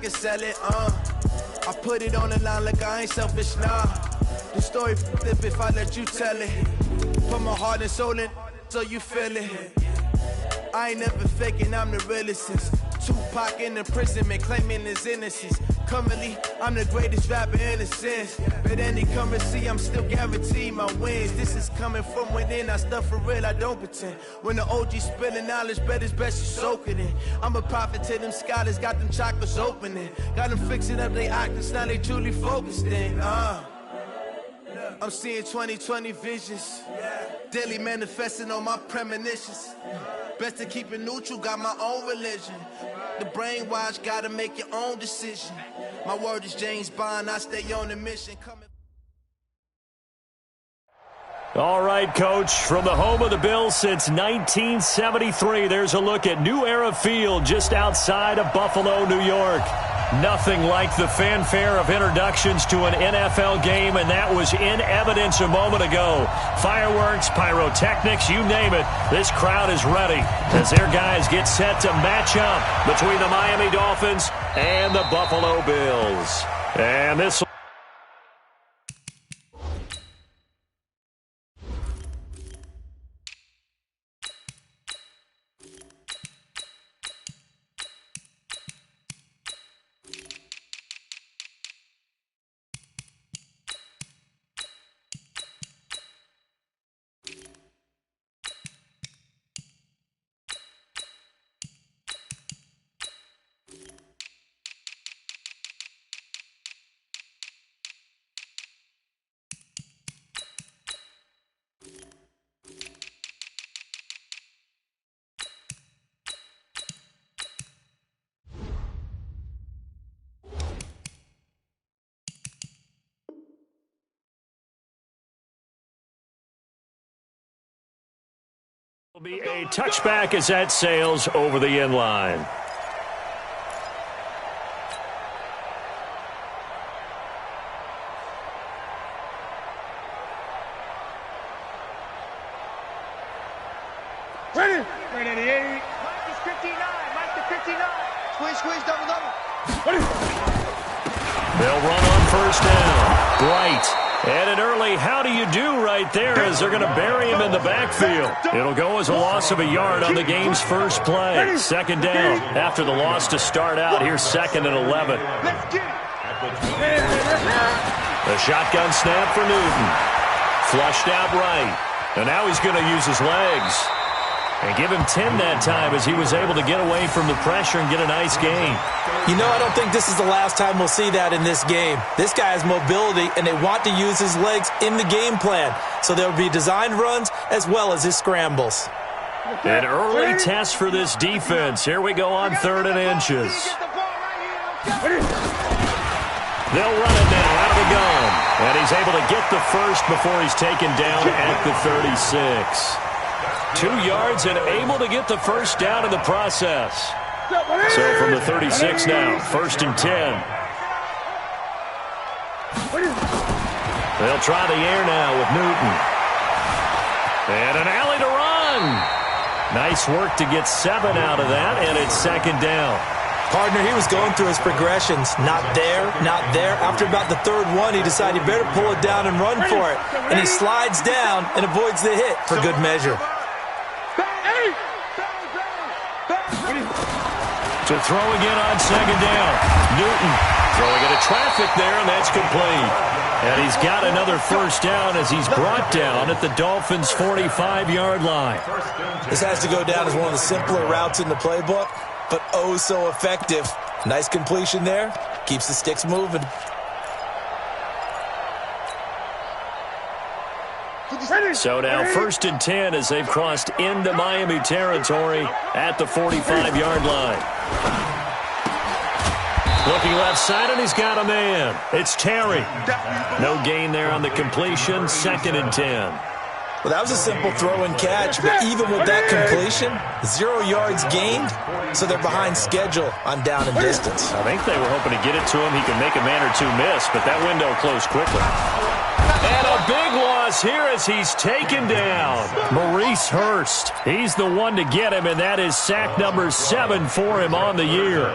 can sell it, I put it on the line like I ain't selfish, nah. The story flip if I let you tell it. Put my heart and soul in so you feel it. I ain't never faking, I'm the realest since Tupac in imprisonment, claiming his innocence. Currently, I'm the greatest rapper in a sense. But any currency, I'm still guaranteed my wins. This is coming from within, I stuff for real, I don't pretend. When the OG spilling knowledge, bet it's best you soak it in. I'm a prophet to them scholars, got them chakras opening. Got them fixing up they octaves, now they truly focused in. I'm seeing 2020 visions. Daily manifesting on my premonitions. Best to keep it neutral, got my own religion. The brainwash, gotta make your own decision. My word is James Bond, I stay on the mission. All right, Coach, from the home of the Bills since 1973, there's a look at New Era Field just outside of Buffalo, New York. Nothing like the fanfare of introductions to an NFL game, and that was in evidence a moment ago. Fireworks, pyrotechnics, you name it. This crowd is ready as their guys get set to match up between the Miami Dolphins and the Buffalo Bills. And this will be a touchback as that sails over the end line. Ready at the 80. Mike is 59. Mike to 59. Squeeze, double. Ready. They'll run on first down. Bright. And an early how do you do right there as they're going to bury him in the backfield. It'll go as a loss of a yard on the game's first play. Second down after the loss to start out. Here's 2nd and 11. The shotgun snap for Newton. Flushed out right. And now he's going to use his legs. And give him 10 that time as he was able to get away from the pressure and get a nice gain. You know, I don't think this is the last time we'll see that in this game. This guy has mobility, and they want to use his legs in the game plan. So there will be designed runs as well as his scrambles. An early test for this defense. Here we go on 3rd and inches. They'll run it now out of the gun. And he's able to get the first before he's taken down at the 36. 2 yards and able to get the first down in the process. So from the 36 now, 1st and 10. They'll try the air now with Newton. And an alley to run. Nice work to get 7 out of that, and it's 2nd down. Partner, he was going through his progressions. Not there, not there. After about the 3rd one, he decided he better pull it down and run for it. And he slides down and avoids the hit for good measure. To throw again on 2nd down. Newton throwing into traffic there, and that's complete. And he's got another first down as he's brought down at the Dolphins' 45-yard line. This has to go down as one of the simpler routes in the playbook, but oh so effective. Nice completion there. Keeps the sticks moving. So now 1st and 10 as they've crossed into Miami territory at the 45-yard line. Looking left side, and he's got a man. It's Terry. No gain there on the completion. 2nd and 10. Well, that was a simple throw and catch, but even with that completion, 0 yards gained, so they're behind schedule on down and distance. I think they were hoping to get it to him. He could make a man or two miss, but that window closed quickly. And a big loss here as he's taken down. Maurice Hurst. He's the one to get him, and that is sack number 7 for him on the year.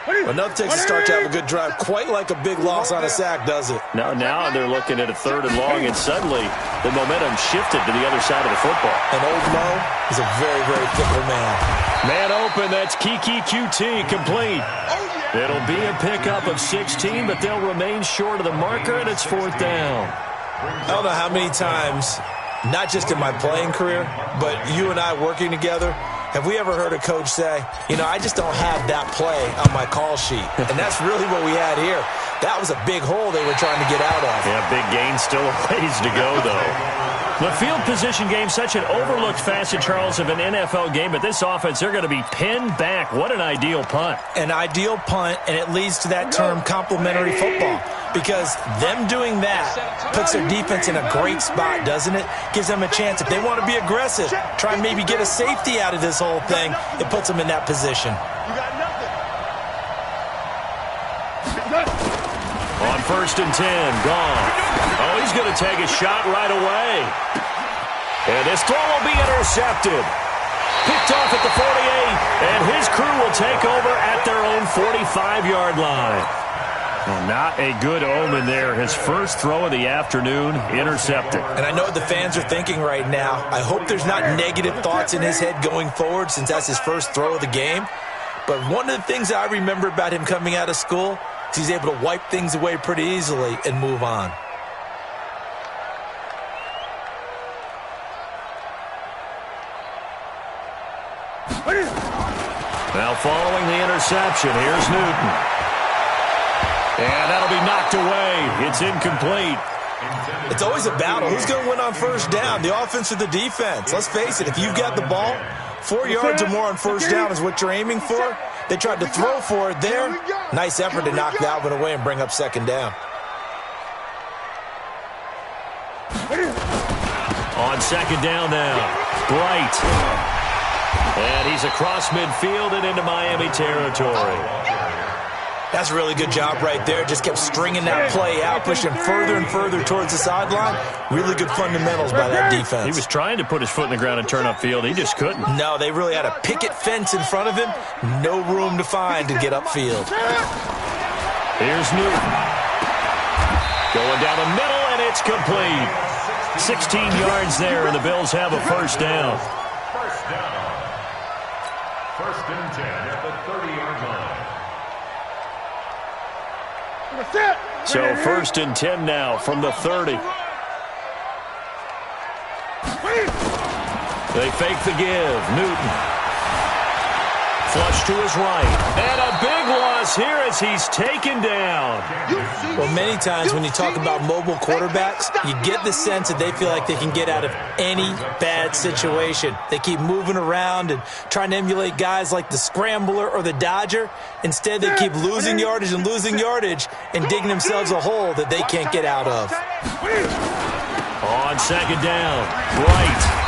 Enough takes to start to have a good drive. Quite like a big loss on a sack, does it? Now they're looking at a 3rd and long, and suddenly the momentum shifted to the other side of the football. And Old Mo is a very, very fickle man. Man open, that's Kiki QT, complete. It'll be a pickup of 16, but they'll remain short of the marker, and it's 4th down. I don't know how many times, not just in my playing career, but you and I working together, have we ever heard a coach say, I just don't have that play on my call sheet? And that's really what we had here. That was a big hole they were trying to get out of. Yeah, big gain, still a ways to go, though. The field position game, such an overlooked facet, Charles, of an NFL game, but this offense, they're going to be pinned back. What an ideal punt. An ideal punt, and it leads to that term complementary football, because them doing that puts their defense in a great spot, doesn't it? Gives them a chance. If they want to be aggressive, try and maybe get a safety out of this whole thing, it puts them in that position. On 1st and 10, gone. Oh, he's going to take a shot right away. And this throw will be intercepted. Picked off at the 48, and his crew will take over at their own 45-yard line. Well, not a good omen there. His first throw of the afternoon, intercepted. And I know what the fans are thinking right now. I hope there's not negative thoughts in his head going forward, since that's his first throw of the game. But one of the things I remember about him coming out of school is he's able to wipe things away pretty easily and move on. Now following the interception, here's Newton. And that'll be knocked away. It's incomplete. It's always a battle. Who's going to win on 1st down, the offense or the defense? Let's face it, if you've got the ball, 4 yards or more on 1st down is what you're aiming for. They tried to throw for it there. Nice effort to knock that one away and bring up 2nd down. On 2nd down now, Bright. And he's across midfield and into Miami territory. That's a really good job right there. Just kept stringing that play out, pushing further and further towards the sideline. Really good fundamentals by that defense. He was trying to put his foot in the ground and turn upfield. He just couldn't. No, they really had a picket fence in front of him. No room to find to get upfield. Here's Newton. Going down the middle, and it's complete. 16 yards there, and the Bills have a 1st down. 1st and 10 at the 30-yard line. So 1st and 10 now from the 30. They fake the give. Newton. Flush to his right. And a big loss here as he's taken down. Well, many times when you talk about mobile quarterbacks, you get the sense that they feel like they can get out of any bad situation. They keep moving around and trying to emulate guys like the Scrambler or the Dodger. Instead, they keep losing yardage and digging themselves a hole that they can't get out of. On 2nd down, Bright.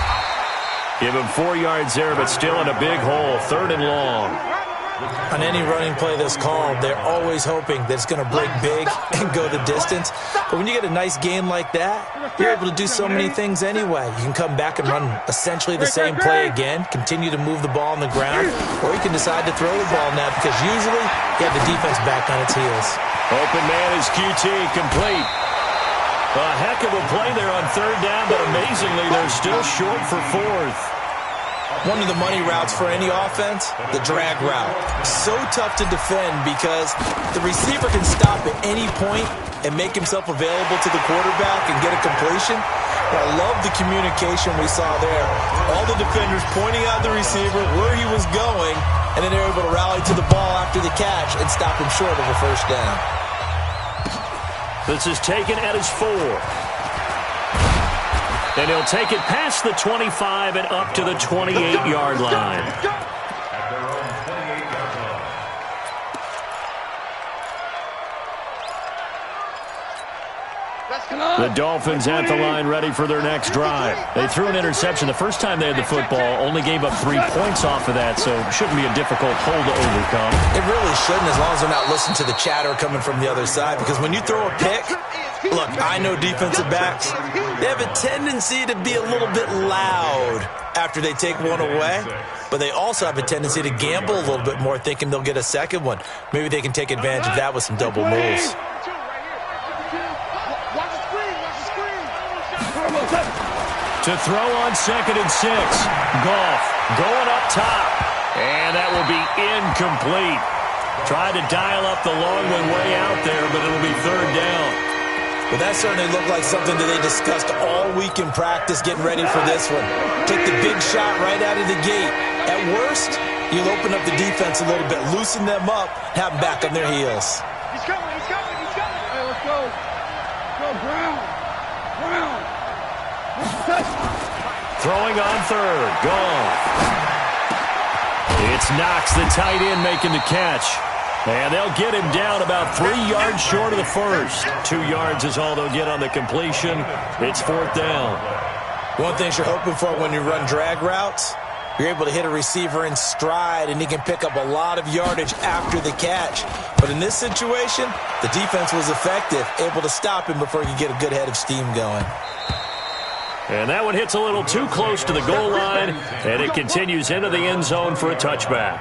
Give him 4 yards there, but still in a big hole. 3rd and long. On any running play that's called, they're always hoping that it's going to break big and go the distance. But when you get a nice gain like that, you're able to do so many things anyway. You can come back and run essentially the same play again, continue to move the ball on the ground, or you can decide to throw the ball now because usually you have the defense back on its heels. Open man is QT, complete. A heck of a play there on 3rd down, but amazingly, they're still short for 4th. One of the money routes for any offense, the drag route. So tough to defend because the receiver can stop at any point and make himself available to the quarterback and get a completion. But I love the communication we saw there. All the defenders pointing out the receiver, where he was going, and then they're able to rally to the ball after the catch and stop him short of a 1st down. This is taken at his 4. And he'll take it past the 25 and up to the 28-yard line. At their own 28-yard line. The Dolphins at the line ready for their next drive. They threw an interception the first time they had the football, only gave up 3 points off of that, so it shouldn't be a difficult hole to overcome. It really shouldn't, as long as they're not listening to the chatter coming from the other side, because when you throw a pick, Look, I know defensive backs, they have a tendency to be a little bit loud after they take one away, but they also have a tendency to gamble a little bit more, thinking they'll get a second one. Maybe they can take advantage of that with some double moves. To throw on 2nd and 6. Goff going up top. And that will be incomplete. Tried to dial up the long one way out there, but it'll be 3rd down. Well, that certainly looked like something that they discussed all week in practice, getting ready for this one. Take the big shot right out of the gate. At worst, you'll open up the defense a little bit, loosen them up, have them back on their heels. He's coming, he's coming, he's coming. Hey, let's go. Go, Brown. Brown. Throwing on 3rd. Goff. It's Knox, the tight end, making the catch. And they'll get him down about 3 yards short of the first. 2 yards is all they'll get on the completion. It's 4th down. One thing you're hoping for when you run drag routes, you're able to hit a receiver in stride, and he can pick up a lot of yardage after the catch. But in this situation, the defense was effective, able to stop him before he could get a good head of steam going. And that one hits a little too close to the goal line, and it continues into the end zone for a touchback.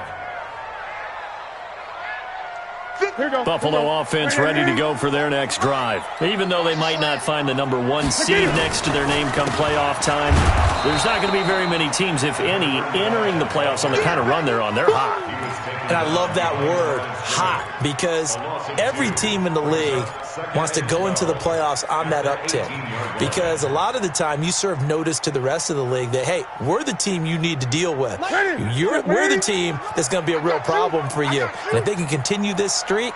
Buffalo offense ready to go for their next drive. Even though they might not find the number 1 seed next to their name come playoff time, there's not going to be very many teams, if any, entering the playoffs on the kind of run they're on. They're hot. And I love that word, hot, because every team in the league wants to go into the playoffs on that uptick. Because a lot of the time you serve notice to the rest of the league that, hey, we're the team you need to deal with. We're the team that's going to be a real problem for you. And if they can continue this streak,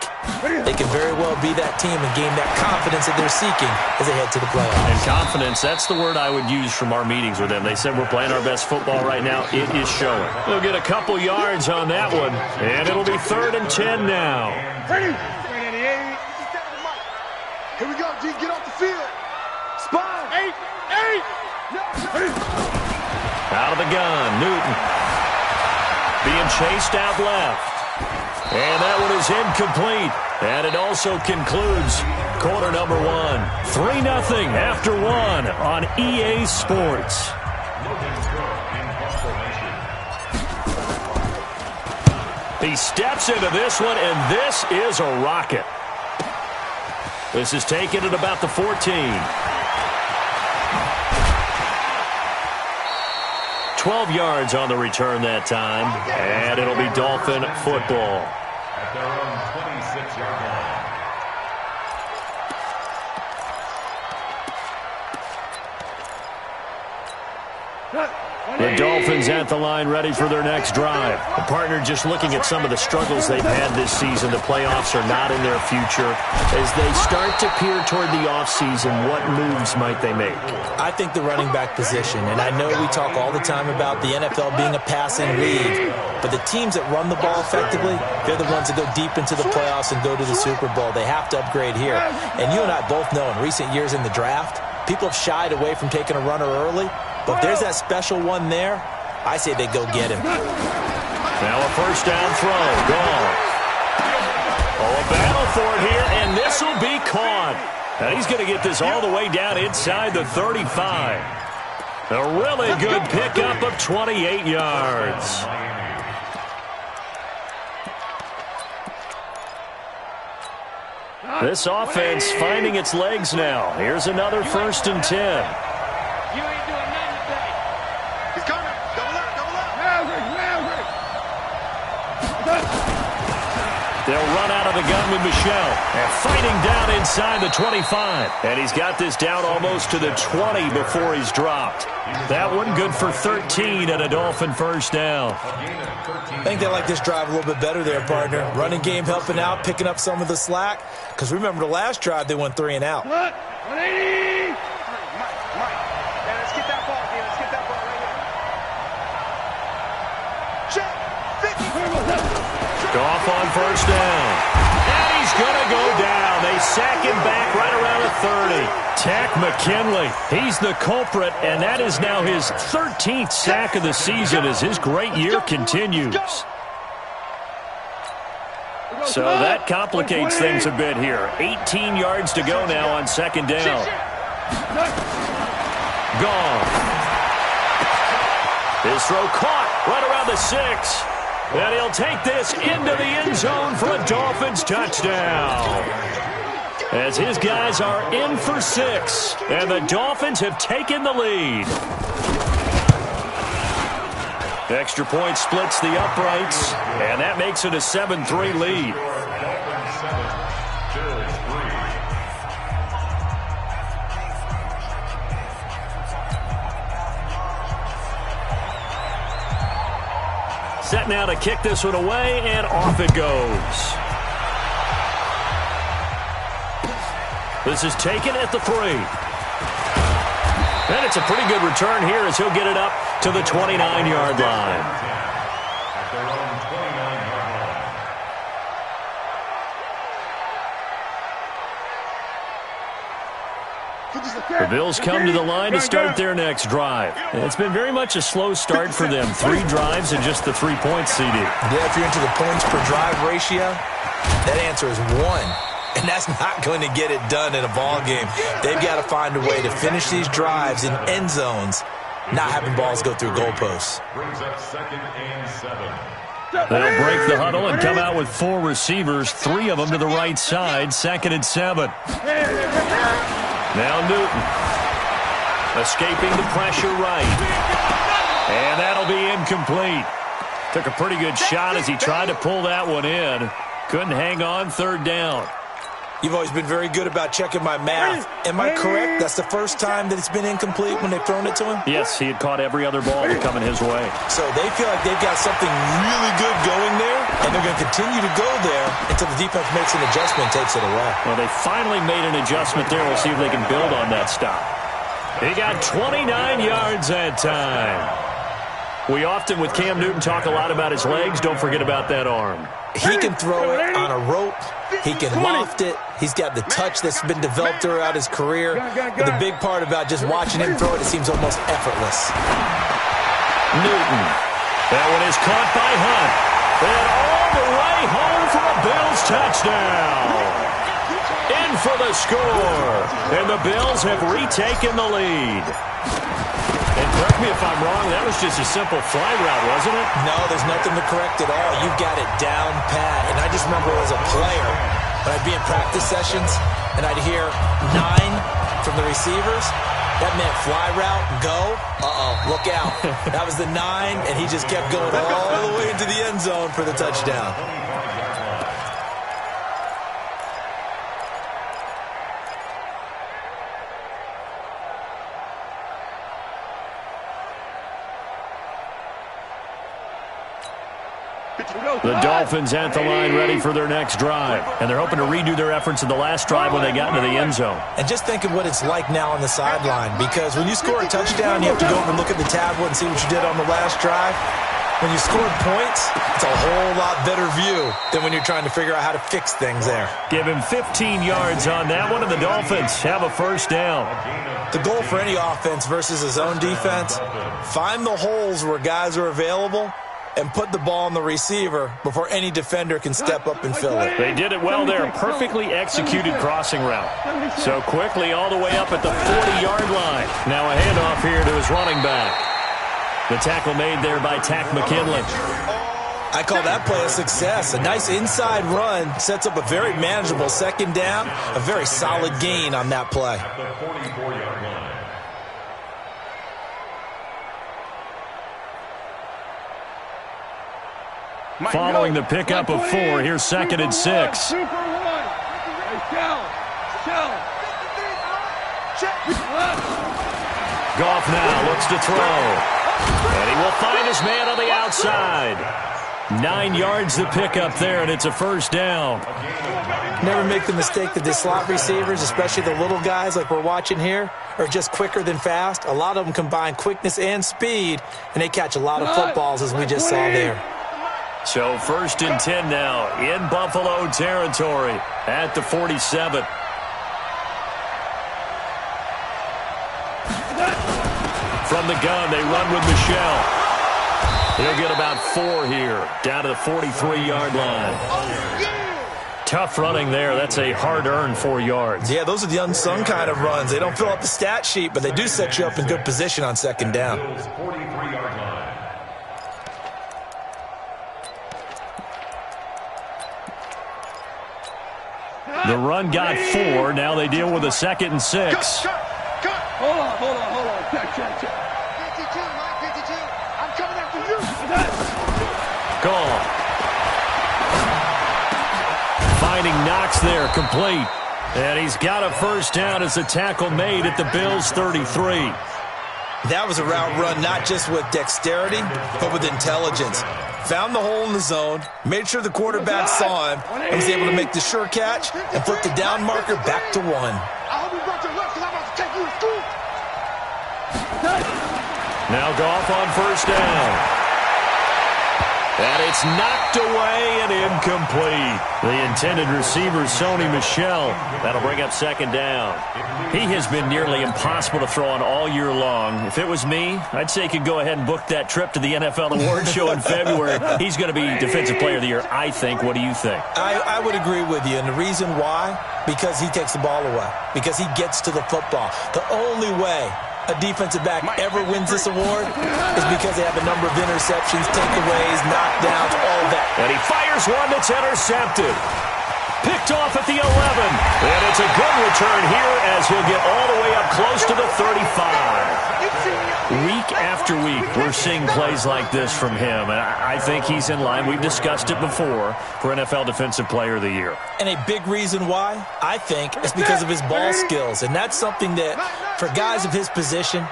they can very well be that team and gain that confidence that they're seeking as they head to the playoffs. And confidence, that's the word I would use from our meetings with them. They said we're playing our best football right now. It is showing. They'll get a couple yards on that one, and it'll be 3rd and 10 now. Here we go, G. Get off the field. Spine. 8. Out of the gun, Newton. Being chased out left. And that one is incomplete. And it also concludes quarter number 1. 3-0 after 1 on EA Sports. He steps into this one, and this is a rocket. This is taken at about the 14. 12 yards on the return that time, and it'll be Dolphin football. At their own 26-yard line. The Dolphins at the line, ready for their next drive. The partner just looking at some of the struggles they've had this season. The playoffs are not in their future. As they start to peer toward the offseason, what moves might they make? I think the running back position, and I know we talk all the time about the NFL being a passing league, but the teams that run the ball effectively, they're the ones that go deep into the playoffs and go to the Super Bowl. They have to upgrade here. And you and I both know in recent years in the draft, people have shied away from taking a runner early. But if there's that special one there, I say they go get him. Now a first down throw. Gone. Oh, a battle for it here, and this will be caught. And he's going to get this all the way down inside the 35. A really good pickup of 28 yards. This offense finding its legs now. Here's another 1st and 10. They'll run out of the gun with Michel. And fighting down inside the 25. And he's got this down almost to the 20 before he's dropped. That one good for 13 and a Dolphin first down. I think they like this drive a little bit better there, partner. Running game helping out, picking up some of the slack. Because remember the last drive, they went 3 and out. 180. Mike. Yeah, let's get that ball, man. Let's get that ball right here. Check. 50. Goff on first down. And he's going to go down. They sack him back right around the 30. Tack McKinley. He's the culprit, and that is now his 13th sack of the season as his great year continues. So that complicates things a bit here. 18 yards to go now on second down. Gone. His throw caught right around the 6. And he'll take this into the end zone for a Dolphins touchdown. As his guys are in for 6. And the Dolphins have taken the lead. Extra point splits the uprights, and that makes it a 7-3 lead. Set now to kick this one away, and off it goes. This is taken at the 3. And it's a pretty good return here as he'll get it up to the 29-yard line. At their own 29-yard line. The Bills come to the line to start their next drive. It's been very much a slow start for them. 3 drives and just the 3 points, CD. Yeah, if you're into the points per drive ratio, that answer is 1. And that's not going to get it done in a ball game. They've got to find a way to finish these drives in end zones, not having balls go through goalposts. Brings up 2nd and 7. They'll break the huddle and come out with 4 receivers, 3 of them to the right side, 2nd and 7. Now Newton, escaping the pressure right. And that'll be incomplete. Took a pretty good shot as he tried to pull that one in. Couldn't hang on, 3rd down. You've always been very good about checking my math. Am I correct? That's the first time that it's been incomplete when they've thrown it to him? Yes, he had caught every other ball coming his way. So they feel like they've got something really good going there, and they're going to continue to go there until the defense makes an adjustment and takes it away. Well, they finally made an adjustment there. We'll see if they can build on that stop. He got 29 yards that time. We often, with Cam Newton, talk a lot about his legs. Don't forget about that arm. He can throw it on a rope. He can loft it. He's got the touch that's been developed throughout his career. But the big part about just watching him throw it seems almost effortless. Newton. That one is caught by Hunt. And all the way home for a Bills touchdown. In for the score. And the Bills have retaken the lead. And correct me if I'm wrong, that was just a simple fly route, wasn't it? No, there's nothing to correct at all. You've got it down pat. And I just remember as a player, when I'd be in practice sessions, and I'd hear 9 from the receivers, that meant fly route, go, look out. That was the 9, and he just kept going all the way into the end zone for the touchdown. The Dolphins at the line ready for their next drive. And they're hoping to redo their efforts in the last drive when they got into the end zone. And just think of what it's like now on the sideline, because when you score a touchdown, you have to go over and look at the tablet and see what you did on the last drive. When you scored points, it's a whole lot better view than when you're trying to figure out how to fix things there. Give him 15 yards on that one, and the Dolphins have a first down. The goal for any offense versus a zone defense, find the holes where guys are available and put the ball on the receiver before any defender can step up and fill it. They did it well there. Perfectly executed crossing route. So quickly all the way up at the 40-yard line. Now a handoff here to his running back. The tackle made there by Tack McKinley. I call that play a success. A nice inside run sets up a very manageable second down. A very solid gain on that play. At the 44-yard line. Following the pickup of 4, here's 2nd and 6. Goff now looks to throw. And he will find his man on the outside. 9 yards the pickup there, and it's a first down. Never make the mistake that the slot receivers, especially the little guys like we're watching here, are just quicker than fast. A lot of them combine quickness and speed, and they catch a lot of footballs, as we just saw there. So 1st and 10 now in Buffalo territory at the 47. From the gun, they run with Michelle. He'll get about 4 here, down to the 43-yard line. Tough running there. That's a hard-earned 4 yards. Yeah, those are the unsung kind of runs. They don't fill up the stat sheet, but they do set you up in good position on second down. 43-yard line. The run got 4. Now they deal with a 2nd and 6. Hold on. Check. 52, Mike, 52. I'm coming after you. Gone. Finding Knox there, complete. And he's got a first down as the tackle made at the Bills' 33. That was a route run not just with dexterity, but with intelligence. Found the hole in the zone, made sure the quarterback saw him, and was able to make the sure catch and flip the down marker back to 1. I hope you brought your lunch because I'm about to take you to school. Now Goff on first down. And it's knocked away and incomplete. The intended receiver, Sony Michel. That'll bring up 2nd down. He has been nearly impossible to throw on all year long. If it was me, I'd say he could go ahead and book that trip to the NFL Awards show in February. He's going to be Defensive Player of the Year, I think. What do you think? I would agree with you, and the reason why? Because he takes the ball away. Because he gets to the football. The only way a defensive back ever wins this award is because they have a number of interceptions, takeaways, knockdowns, all that. And he fires one that's intercepted. Picked off at the 11. And it's a good return here as he'll get all the way up close to the 35. Week after week, we're seeing plays like this from him. And I think he's in line. We've discussed it before for NFL Defensive Player of the Year. And a big reason why, I think, is because of his ball skills. And that's something that, for guys of his position,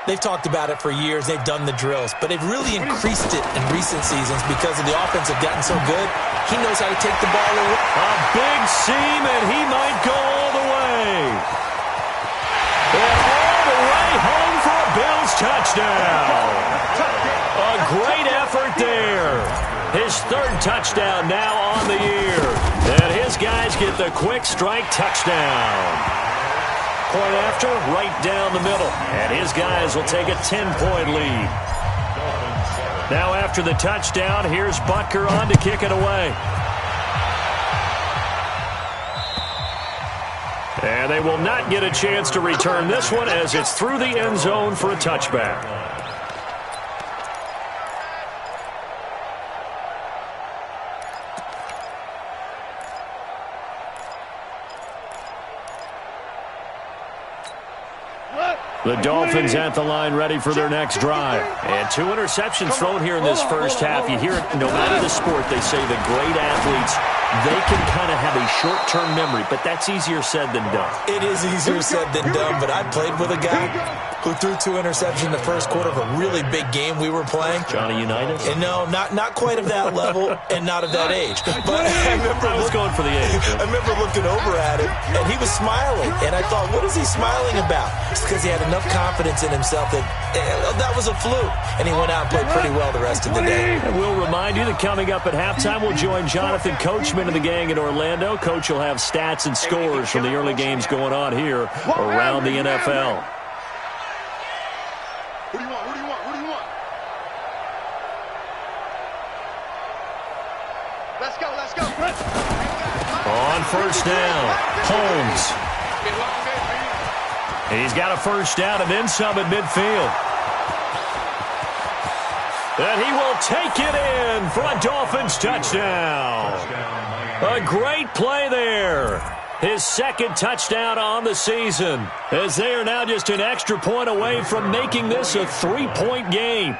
they've talked about it for years. They've done the drills. But they've really increased it in recent seasons because of the offense have gotten so good. He knows how to take the ball away. A big seam, and he might go all the way. And all the way home for a Bills touchdown. A great effort there. His 3rd touchdown now on the year. And his guys get the quick strike touchdown. Point after, right down the middle. And his guys will take a 10-point lead. Now after the touchdown, here's Butker on to kick it away. And they will not get a chance to return this one as it's through the end zone for a touchback. The Dolphins at the line ready for their next drive. And 2 interceptions thrown here in this first half. You hear it, no matter the sport, they say the great athletes, they can kind of have a short-term memory, but that's easier said than done. It is easier said than done, but I played with a guy who threw 2 interceptions in the first quarter of a really big game we were playing. Johnny Unitas? And no, not quite of that level and not of that age. But I was going for the age. I remember looking over at him, and he was smiling. And I thought, what is he smiling about? It's because he had enough confidence in himself that that was a fluke. And he went out and played pretty well the rest of the day. And we'll remind you that coming up at halftime, we'll join Jonathan Coachman and the gang in Orlando. Coach will have stats and scores from the early games going on here around the NFL. What do you want? Let's go. On first down, Holmes. He's got a first down and then some at midfield. And he will take it in for a Dolphins touchdown. A great play there. His 2nd touchdown on the season, as they are now just an extra point away from making this a 3-point game.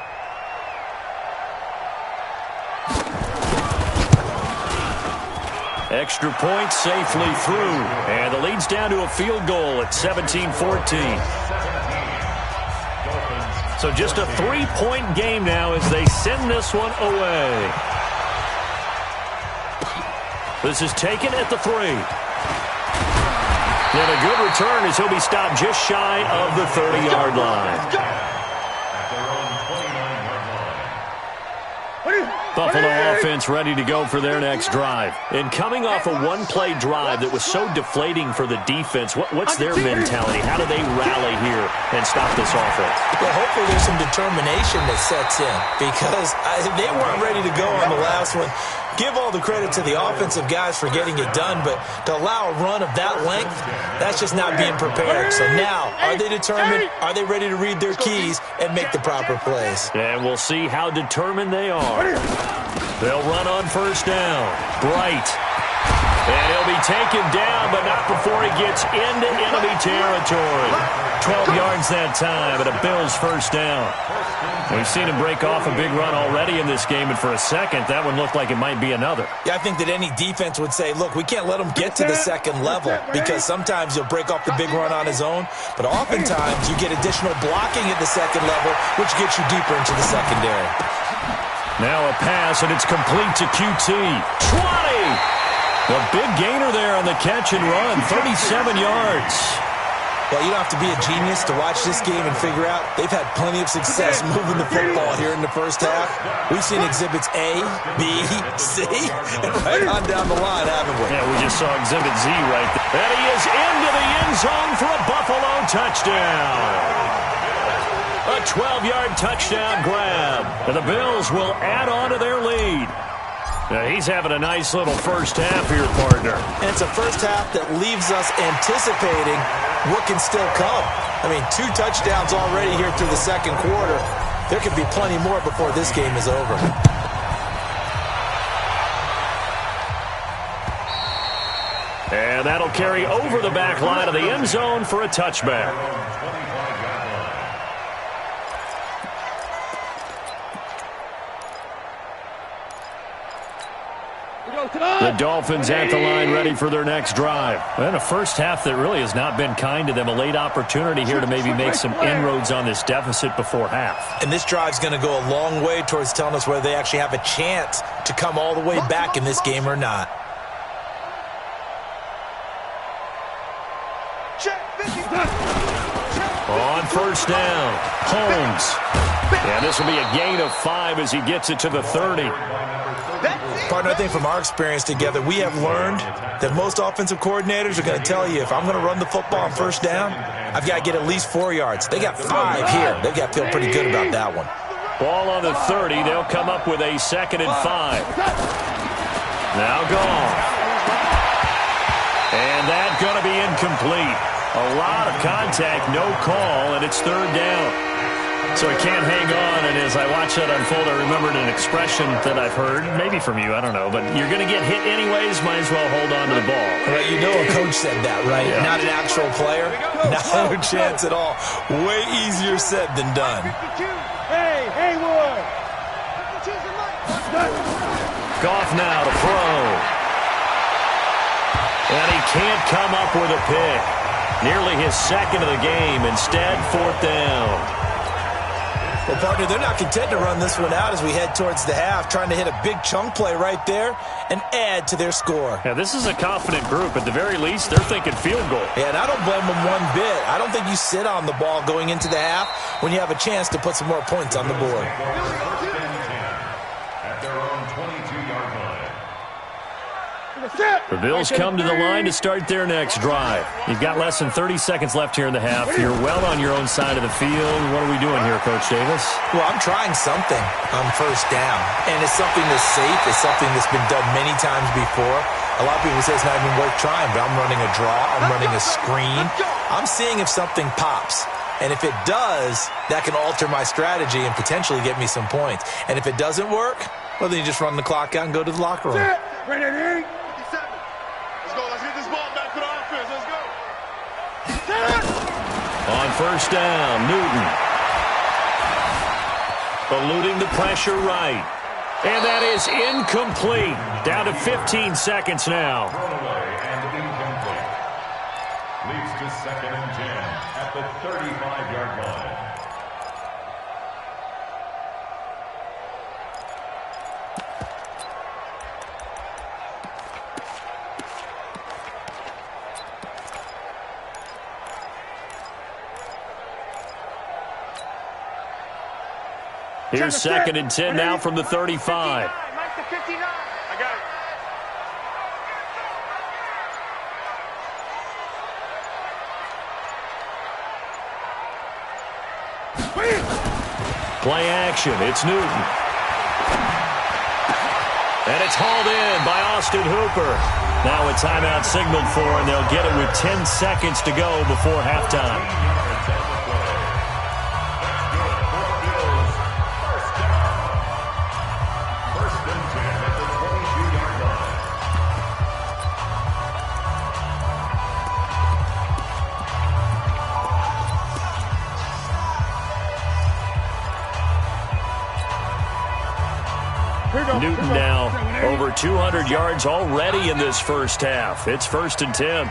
Extra point safely through, and the lead's down to a field goal at 17-14. So just a 3-point game now as they send this one away. This is taken at the 3. And a good return as he'll be stopped just shy of the 30-yard line. Buffalo offense ready to go for their next drive. And coming off a one-play drive that was so deflating for the defense, what's their mentality? How do they rally here and stop this offense? Well, hopefully there's some determination that sets in because they weren't ready to go on the last one. give all the credit to the offensive guys for getting it done, but to allow a run of that length, that's just not being prepared. So now, are they determined? Are they ready to read their keys and make the proper plays? And we'll see how determined they are. They'll run on first down. Bright. And he'll be taken down, but not before he gets into enemy territory. 12 yards that time, and a Bills first down. We've seen him break off a big run already in this game, and for a second, that one looked like it might be another. Yeah, I think that any defense would say, look, we can't let him get to the second level, because sometimes he'll break off the big run on his own, but oftentimes you get additional blocking at the second level, which gets you deeper into the secondary. Now a pass, and it's complete to QT. 20! The big gainer there on the catch and run, 37 yards. Well, you don't have to be a genius to watch this game and figure out they've had plenty of success moving the football here in the first half. We've seen exhibits A, B, C, and right on down the line, haven't we? Yeah, we just saw exhibit Z right there. And he is into the end zone for a Buffalo touchdown. A 12-yard touchdown grab. And the Bills will add on to their lead. Now, he's having a nice little first half here, partner. And it's a first half that leaves us anticipating what can still come. I mean, 2 touchdowns already here through the second quarter. There could be plenty more before this game is over. And that'll carry over the back line of the end zone for a touchback. The Dolphins at the line ready for their next drive. And a first half that really has not been kind to them. A late opportunity here to maybe make some inroads on this deficit before half. And this drive's going to go a long way towards telling us whether they actually have a chance to come all the way back in this game or not. On first down, Holmes. And this will be a gain of 5 as he gets it to the 30. Partner, I think from our experience together, we have learned that most offensive coordinators are going to tell you, if I'm going to run the football on first down, I've got to get at least 4 yards. They got 5 here. They've got to feel pretty good about that one. Ball on the 30. They'll come up with a 2nd and 5. Now gone. And that's going to be incomplete. A lot of contact, no call, and it's 3rd down. So he can't hang on, and as I watch that unfold, I remembered an expression that I've heard, maybe from you, I don't know, but you're going to get hit anyways, might as well hold on to the ball. Right, you know a coach said that, right? Yeah. Not an actual player? No chance at all. Way easier said than done. Hey, Haywood! Goff now to throw. And he can't come up with a pick. Nearly his 2nd of the game. Instead, 4th down. Well, partner, they're not content to run this one out as we head towards the half, trying to hit a big chunk play right there and add to their score. Yeah, this is a confident group. At the very least, they're thinking field goal. Yeah, and I don't blame them one bit. I don't think you sit on the ball going into the half when you have a chance to put some more points on the board. At their own 22-yard line. The Bills come to the line to start their next drive. You've got less than 30 seconds left here in the half. You're well on your own side of the field. What are we doing here, Coach Davis? Well, I'm trying something on first down, and it's something that's safe. It's something that's been done many times before. A lot of people say it's not even worth trying, but I'm running a draw. I'm running a screen. I'm seeing if something pops. And if it does, that can alter my strategy and potentially get me some points. And if it doesn't work, well, then you just run the clock out and go to the locker room. On first down, Newton. Eluding the pressure right. And that is incomplete. Down to 15 seconds now. Throwaway and incomplete. Leads to 2nd and 10 at the 35-yard line. Here's 2nd and 10 now from the 35. Mike the 59. I got Play action. It's Newton. And it's hauled in by Austin Hooper. Now a timeout signaled for, and they'll get it with 10 seconds to go before halftime. Newton now over 200 yards already in this first half. It's 1st and 10.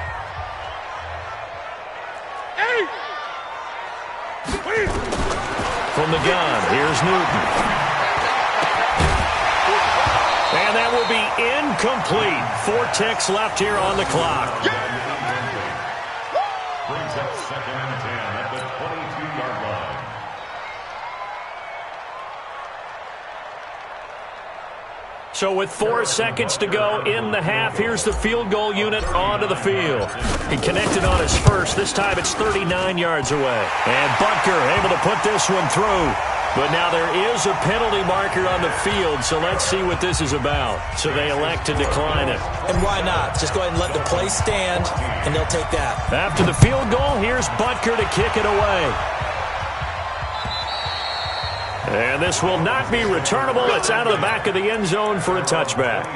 From the gun, here's Newton. And that will be incomplete. 4 ticks left here on the clock. Brings up 2nd and 10 at the 22-yard line. So with 4 seconds to go in the half, here's the field goal unit onto the field. He connected on his first. This time it's 39 yards away. And Butker able to put this one through. But now there is a penalty marker on the field, so let's see what this is about. So they elect to decline it. And why not? Just go ahead and let the play stand, and they'll take that. After the field goal, here's Butker to kick it away. And this will not be returnable. It's out of the back of the end zone for a touchback.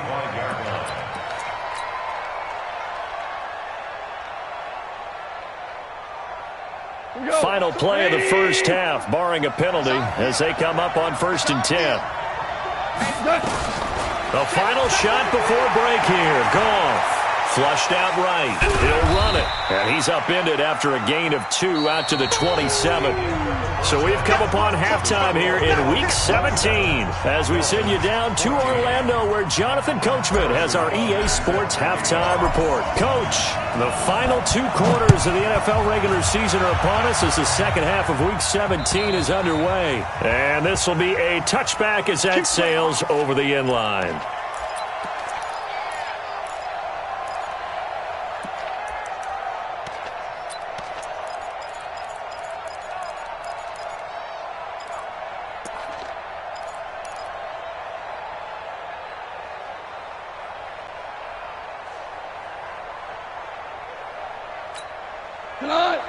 Final play of the first half, barring a penalty, as they come up on 1st and 10. The final shot before break here. Goff. Flushed out right. He'll run it. And he's upended after a gain of 2 out to the 27. So we've come upon halftime here in Week 17 as we send you down to Orlando where Jonathan Coachman has our EA Sports Halftime Report. Coach, the final 2 quarters of the NFL regular season are upon us as the second half of Week 17 is underway. And this will be a touchback as that sails over the end line.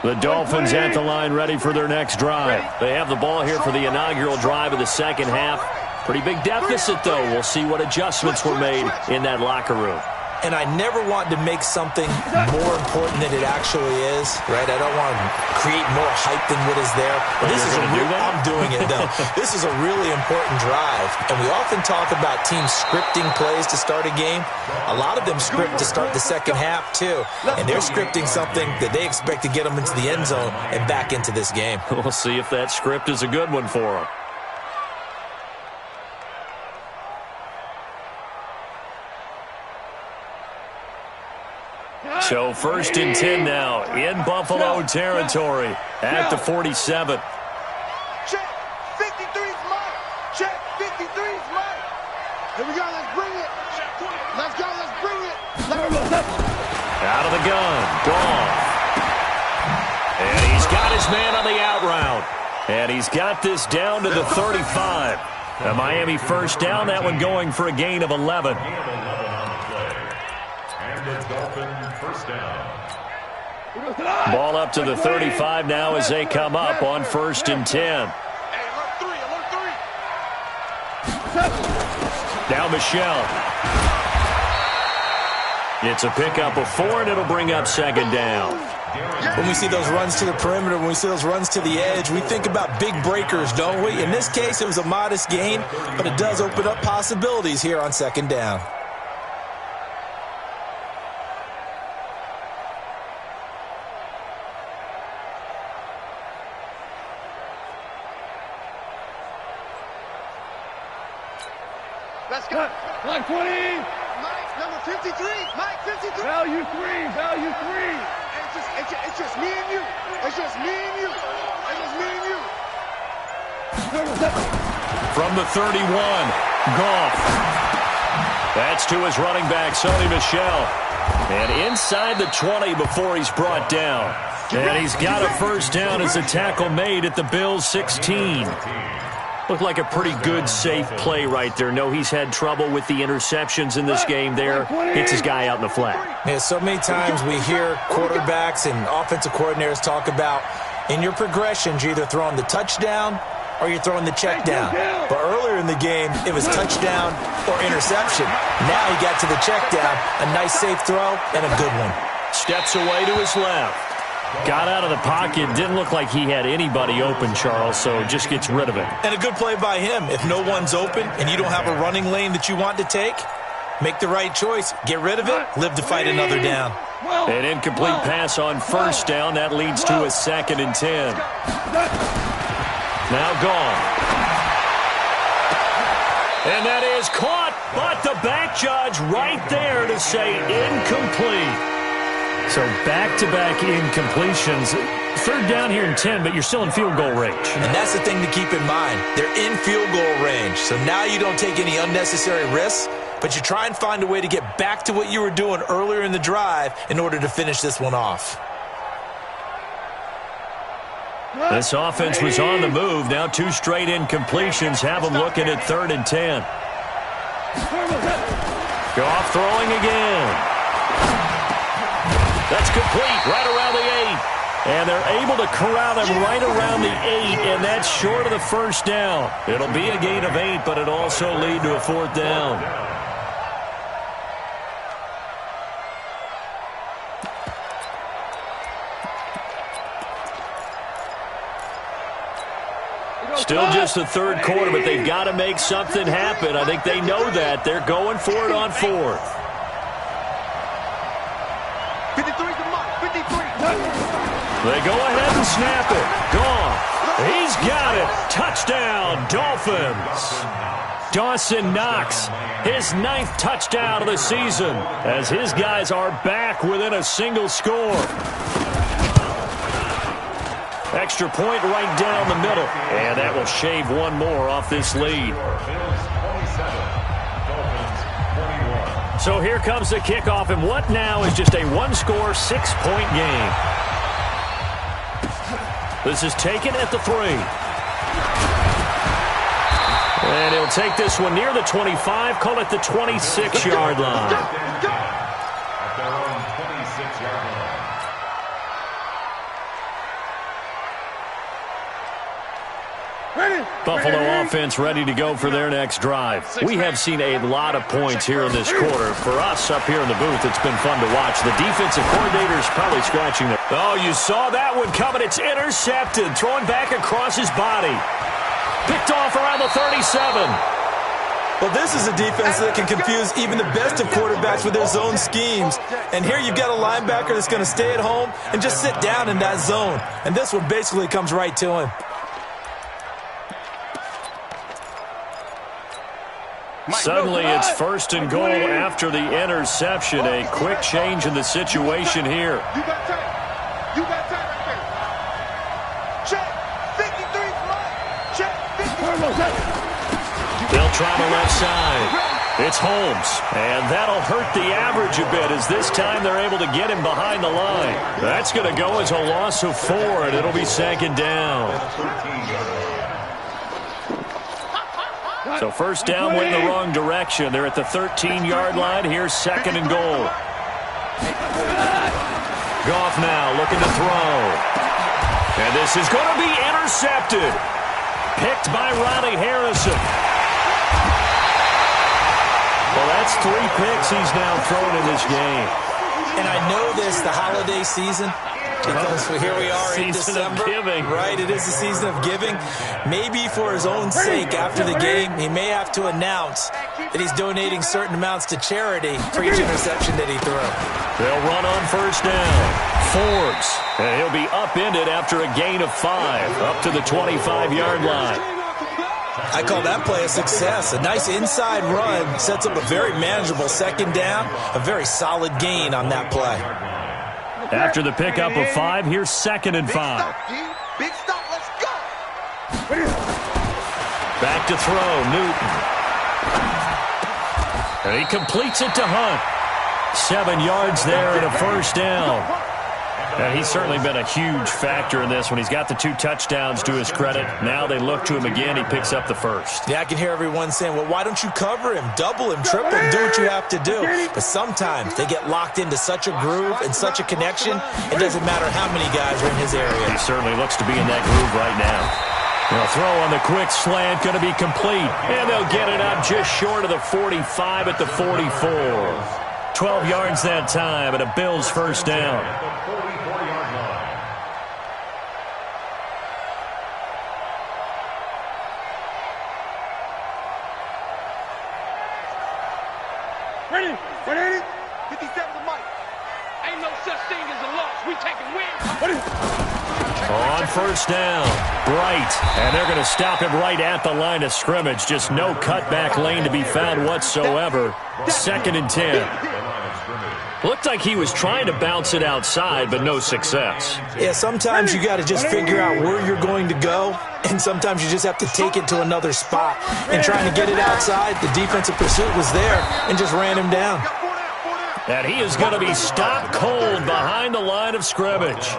The Dolphins at the line ready for their next drive. They have the ball here for the inaugural drive of the second half. Pretty big deficit, though. We'll see what adjustments were made in that locker room. And I never want to make something more important than it actually is, right? I don't want to create more hype than what is there. But this is I'm doing it, though. This is a really important drive. And we often talk about teams scripting plays to start a game. A lot of them script to start the second half, too. And they're scripting something that they expect to get them into the end zone and back into this game. We'll see if that script is a good one for them. So 1st and 10 now in Buffalo territory at the 47. Check. 53's mine. Check. 53's mine. Here we go. Let's bring it. Let's go. Let's bring it. Out of the gun. Goff. And he's got his man on the out route. And he's got this down to the 35. A Miami first down. That one going for a gain of 11. First down. Ball up to the 35 now as they come up on 1st and 10. Now Michelle. It's a pickup of 4, and it'll bring up 2nd down. When we see those runs to the perimeter, when we see those runs to the edge, we think about big breakers, don't we? In this case, it was a modest gain, but it does open up possibilities here on 2nd down. Let's go. Mike 20. Mike, number 53. Mike 53. Value 3. Value 3. It's just me and you. It's just me and you. It's just me and you. From the 31, Goff. That's to his running back, Sony Michel. And inside the 20 before he's brought down. And he's got a first down as a tackle made at the Bills' 16. Looked like a pretty good, safe play right there. No, he's had trouble with the interceptions in this game there. Hits his guy out in the flat. Yeah, so many times we hear quarterbacks and offensive coordinators talk about in your progressions, you're either throwing the touchdown or you're throwing the check down. But earlier in the game, it was touchdown or interception. Now he got to the check down, a nice safe throw, and a good one. Steps away to his left. Got out of the pocket. Didn't look like he had anybody open, Charles, so just gets rid of it. And a good play by him. If no one's open and you don't have a running lane that you want to take, make the right choice. Get rid of it. Live to fight another down. An incomplete pass on first down. That leads to a 2nd and 10. Now gone. And that is caught, but the back judge right there to say incomplete. So back-to-back incompletions. 3rd down here and 10, but you're still in field goal range. And that's the thing to keep in mind. They're in field goal range. So now you don't take any unnecessary risks, but you try and find a way to get back to what you were doing earlier in the drive in order to finish this one off. This offense was on the move. Now 2 straight incompletions have them looking at 3rd and 10. Goff throwing again. That's complete right around the 8. And they're able to corral him right around the 8, and that's short of the first down. It'll be a gain of 8, but it'll also lead to a 4th down. Still just the 3rd quarter, but they've got to make something happen. I think they know that. They're going for it on 4th. 53's the mark. 53. They go ahead and snap it. Gone. He's got it. Touchdown, Dolphins. Dawson Knox, his 9th touchdown of the season, as his guys are back within a single score. Extra point right down the middle. And that will shave one more off this lead. So here comes the kickoff, and what now is just a 1-score, 6-point game. This is taken at the 3. And he'll take this one near the 25, call it the 26-yard line. At their own 26-yard line. Buffalo offense ready to go for their next drive. We have seen a lot of points here in this quarter. For us up here in the booth, it's been fun to watch. The defensive coordinator's probably scratching their... Oh, you saw that one coming. It's intercepted. Throwing back across his body. Picked off around the 37. Well, this is a defense that can confuse even the best of quarterbacks with their zone schemes. And here you've got a linebacker that's going to stay at home and just sit down in that zone. And this one basically comes right to him. Suddenly it's 1st and goal after the interception. A quick change in the situation here. You got time. You got time right there. Check. 53's mark. Check. 53. They'll try the left side. It's Holmes. And that'll hurt the average a bit as this time they're able to get him behind the line. That's going to go as a loss of 4, and it'll be 2nd down. So 1st down went in the wrong direction. They're at the 13-yard line. Here's 2nd and goal. Goff now looking to throw. And this is going to be intercepted. Picked by Ronnie Harrison. Well, that's 3 picks he's now thrown in this game. And I know this, the holiday season, because here we are in December. Right, it is the season of giving. Maybe for his own sake, after the game, he may have to announce that he's donating certain amounts to charity for each interception that he threw. They'll run on 1st down. Forbes, and he'll be upended after a gain of 5, up to the 25-yard line. I call that play a success. A nice inside run sets up a very manageable 2nd down, a very solid gain on that play. After the pickup of 5, here's 2nd and 5. Big stop, let's go. Back to throw, Newton. And he completes it to Hunt. 7 yards there and a 1st down. And he's certainly been a huge factor in this when he's got the 2 touchdowns to his credit. Now they look to him again. He picks up the first. Yeah, I can hear everyone saying, well, why don't you cover him, double him, triple him, do what you have to do. But sometimes they get locked into such a groove and such a connection, it doesn't matter how many guys are in his area. He certainly looks to be in that groove right now. The throw on the quick slant going to be complete. And they'll get it up just short of the 45 at the 44. 12 yards that time and a Bills first down. Ready? 57 to Mike. Ain't no such thing as a loss. We taking wins. On first down, Bright. And they're going to stop him right at the line of scrimmage. Just no cutback lane to be found whatsoever. 2nd and 10. Looked like he was trying to bounce it outside, but no success. Yeah, sometimes you got to just figure out where you're going to go, and sometimes you just have to take it to another spot. And trying to get it outside, the defensive pursuit was there and just ran him down. And he is going to be stopped cold behind the line of scrimmage.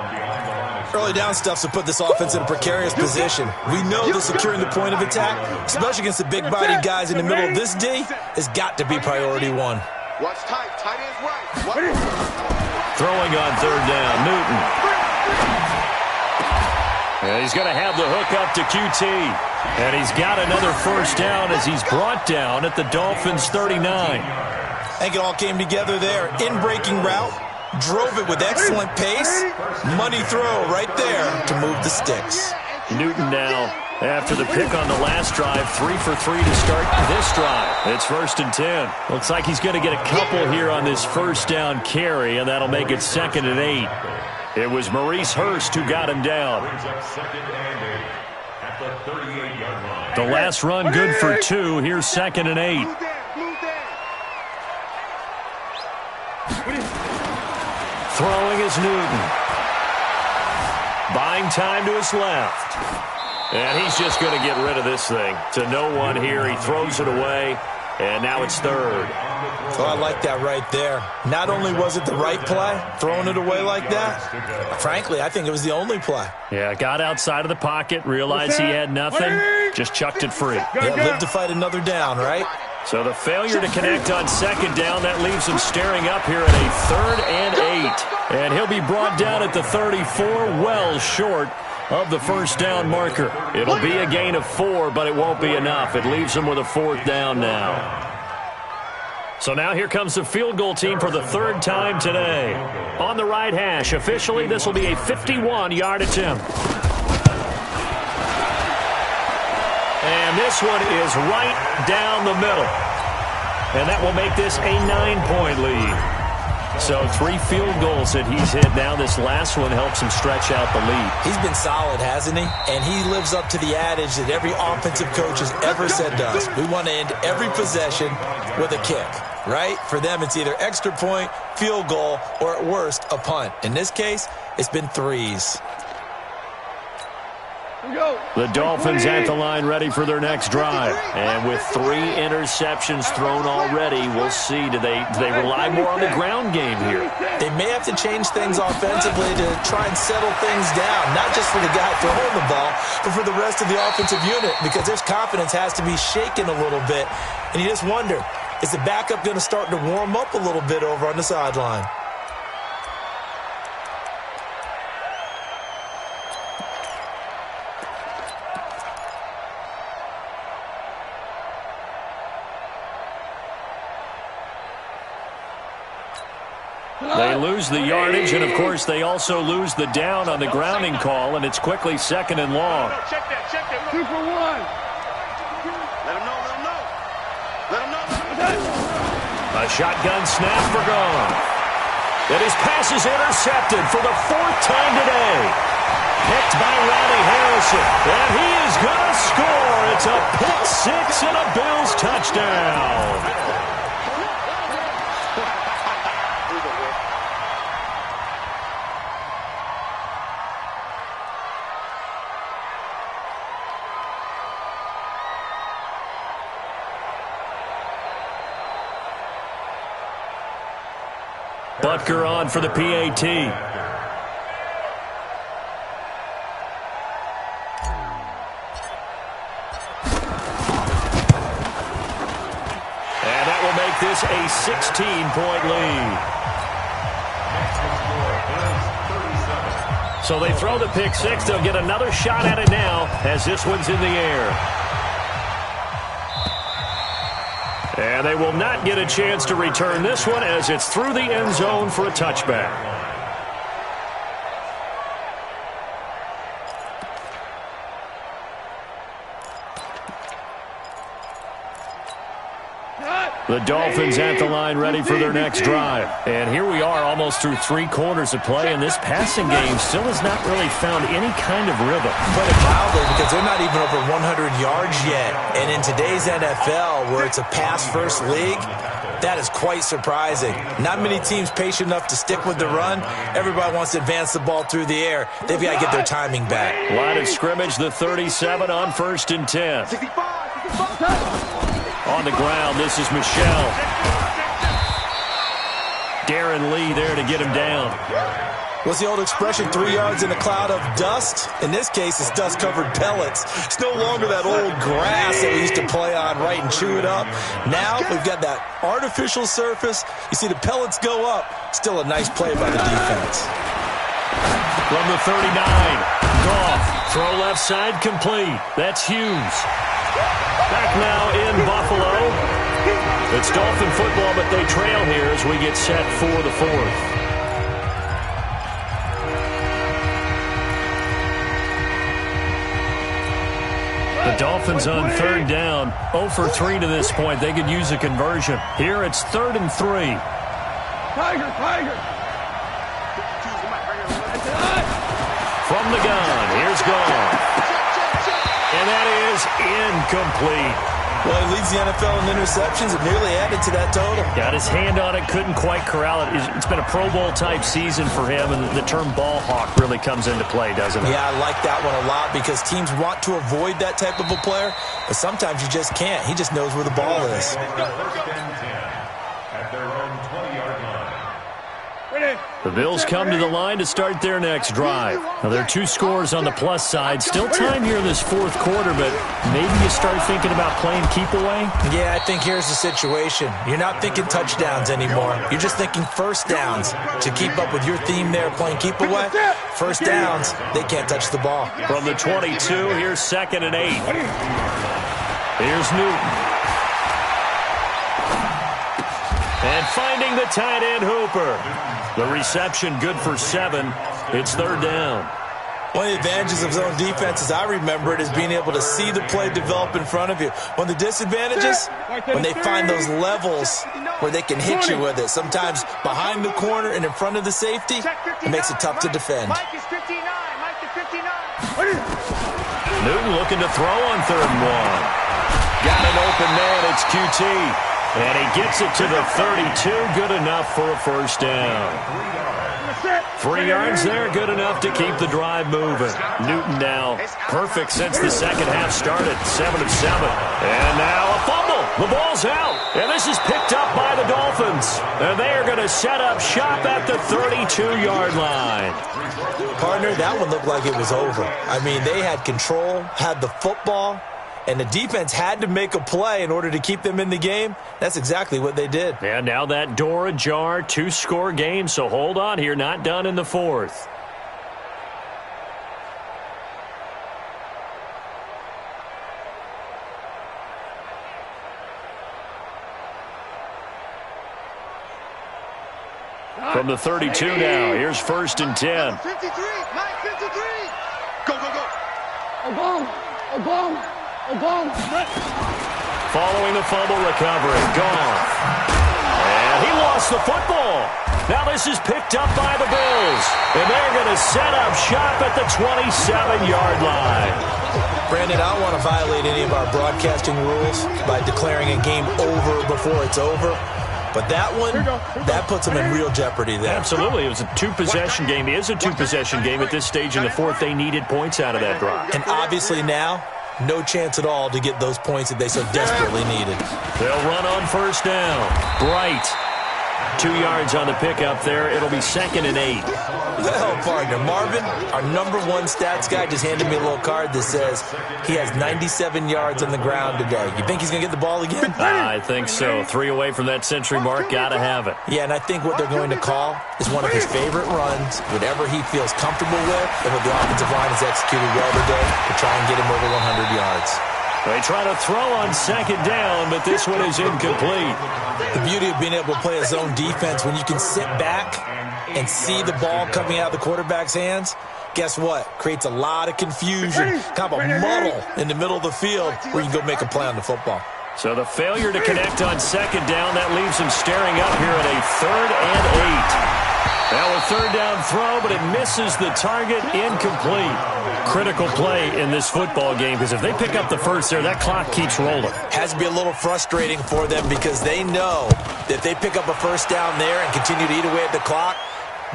Early down stuff's to put this offense in a precarious position. We know that securing the point of attack, especially against the big-bodied guys in the middle of this D, has got to be priority 1. Watch tight. Tight end's right. Throwing on 3rd down, Newton. And he's going to have the hook up to QT. And he's got another first down as he's brought down at the Dolphins' 39. I think it all came together there. In-breaking route, drove it with excellent pace. Money throw right there to move the sticks. Newton now, after the pick on the last drive, 3 for 3 to start this drive. It's 1st and 10. Looks like he's going to get a couple here on this first down carry, and that'll make it 2nd and 8. It was Maurice Hurst who got him down. The last run good for 2. Here's 2nd and 8. Throwing is Newton. Buying time to his left. And he's just going to get rid of this thing. To no one here. He throws it away. And now it's 3rd. Oh, I like that right there. Not only was it the right play, throwing it away like that, frankly, I think it was the only play. Yeah, got outside of the pocket, realized he had nothing, just chucked it free. Yeah, live to fight another down, right? So the failure to connect on 2nd down, that leaves him staring up here at a 3rd and 8. And he'll be brought down at the 34, well short of the first down marker. It'll be a gain of 4, but it won't be enough. It leaves him with a 4th down now. So now here comes the field goal team for the 3rd time today. On the right hash, officially this will be a 51-yard attempt. And this one is right down the middle. And that will make this a 9-point lead. So 3 field goals that he's hit now. This last one helps him stretch out the lead. He's been solid, hasn't he? And he lives up to the adage that every offensive coach has ever said to us. We want to end every possession with a kick, right? For them, it's either extra point, field goal, or at worst, a punt. In this case, it's been 3s. The Dolphins at the line ready for their next drive. And with 3 interceptions thrown already, we'll see. Do they rely more on the ground game here? They may have to change things offensively to try and settle things down, not just for the guy throwing the ball, but for the rest of the offensive unit, because their confidence has to be shaken a little bit. And you just wonder, is the backup going to start to warm up a little bit over on the sideline? They lose the yardage, and, of course, they also lose the down on the grounding call, and it's quickly 2nd and long. Check that. 2 for 1. Let him know. A shotgun snap for Gone. And his pass is intercepted for the 4th time today. Picked by Ronnie Harrison, and he is going to score. It's a pick 6 and a Bills touchdown. Butker on for the PAT. this a 16-point lead. So they throw the pick six. They'll get another shot at it now as this one's in the air. And they will not get a chance to return this one as it's through the end zone for a touchback. The Dolphins at the line ready for their next drive. And here we are almost through 3 quarters of play, and this passing game still has not really found any kind of rhythm. Put it mildly, because they're not even over 100 yards yet. And in today's NFL, where it's a pass-first league, that is quite surprising. Not many teams patient enough to stick with the run. Everybody wants to advance the ball through the air. They've got to get their timing back. Line of scrimmage, the 37 on 1st and 10. On the ground, this is Michelle. Darren Lee there to get him down. What's the old expression, 3 yards in a cloud of dust? In this case, it's dust-covered pellets. It's no longer that old grass that we used to play on, right, and chew it up. Now we've got that artificial surface. You see the pellets go up. Still a nice play by the defense. From the 39, Goff, throw left side complete. That's Hughes. Back now in Buffalo. It's Dolphin football, but they trail here as we get set for the 4th. The Dolphins on 3rd down. 0 for 3 to this point. They could use a conversion. Here it's 3rd and 3. Tiger! From the gun, here's Goff. And that is incomplete. Well, he leads the NFL in interceptions and nearly added to that total. Got his hand on it, couldn't quite corral it. It's been a Pro Bowl-type season for him, and the term ball hawk really comes into play, doesn't it? Yeah, I like that one a lot because teams want to avoid that type of a player, but sometimes you just can't. He just knows where the ball is. At their own 20-yard line. The Bills come to the line to start their next drive. Now, there are 2 scores on the plus side. Still time here in this 4th quarter, but maybe you start thinking about playing keep away? Yeah, I think here's the situation. You're not thinking touchdowns anymore. You're just thinking first downs. To keep up with your theme there, playing keep away, first downs, they can't touch the ball. From the 22, here's 2nd and 8. Here's Newton. And finding the tight end Hooper. The reception good for 7. It's 3rd down. One of the advantages of zone defense, as I remember it, is being able to see the play develop in front of you. One of the disadvantages, when they find those levels where they can hit you with it. Sometimes behind the corner and in front of the safety, it makes it tough to defend. Newton looking to throw on 3rd and 1. Got an open man. It's QT. And he gets it to the 32. Good enough for a first down. 3 yards there. Good enough to keep the drive moving. Newton now perfect since the second half started. 7 of 7. And now a fumble. The ball's out. And this is picked up by the Dolphins. And they are going to set up shop at the 32-yard line. Partner, that one looked like it was over. I mean, they had control, had the football, and the defense had to make a play in order to keep them in the game. That's exactly what they did. And now that door ajar, 2-score game, so hold on here, not done in the 4th. From the 32 now, here's 1st and 10. 53, Mike 53. Go. A bomb. Following the fumble recovery, Goff. And he lost the football. Now this is picked up by the Bills. And they're going to set up shop at the 27-yard line. Brandon, I don't want to violate any of our broadcasting rules by declaring a game over before it's over. But that one, that puts them in real jeopardy there. Absolutely. It was a 2-possession game. It is a 2-possession game at this stage in the 4th. They needed points out of that drive. And obviously now, no chance at all to get those points that they so desperately needed. They'll run on 1st down. Bright. 2 yards on the pickup there. It'll be 2nd and 8. Well, partner, Marvin, our #1 stats guy, just handed me a little card that says he has 97 yards on the ground today. You think he's going to get the ball again? I think so. 3 away from that century mark. Got to have it. Yeah, and I think what they're going to call is one of his favorite runs, whatever he feels comfortable with, and what the offensive line has executed well today to try and get him over 100 yards. They try to throw on second down, but this one is incomplete. The beauty of being able to play a zone defense when you can sit back and see the ball coming out of the quarterback's hands, guess what? Creates a lot of confusion, kind of a muddle in the middle of the field where you can go make a play on the football. So the failure to connect on second down, that leaves him staring up here at a 3rd and 8. Now a 3rd down throw, but it misses the target, incomplete. Critical play in this football game, because if they pick up the first there, that clock keeps rolling. Has to be a little frustrating for them because they know that if they pick up a first down there and continue to eat away at the clock,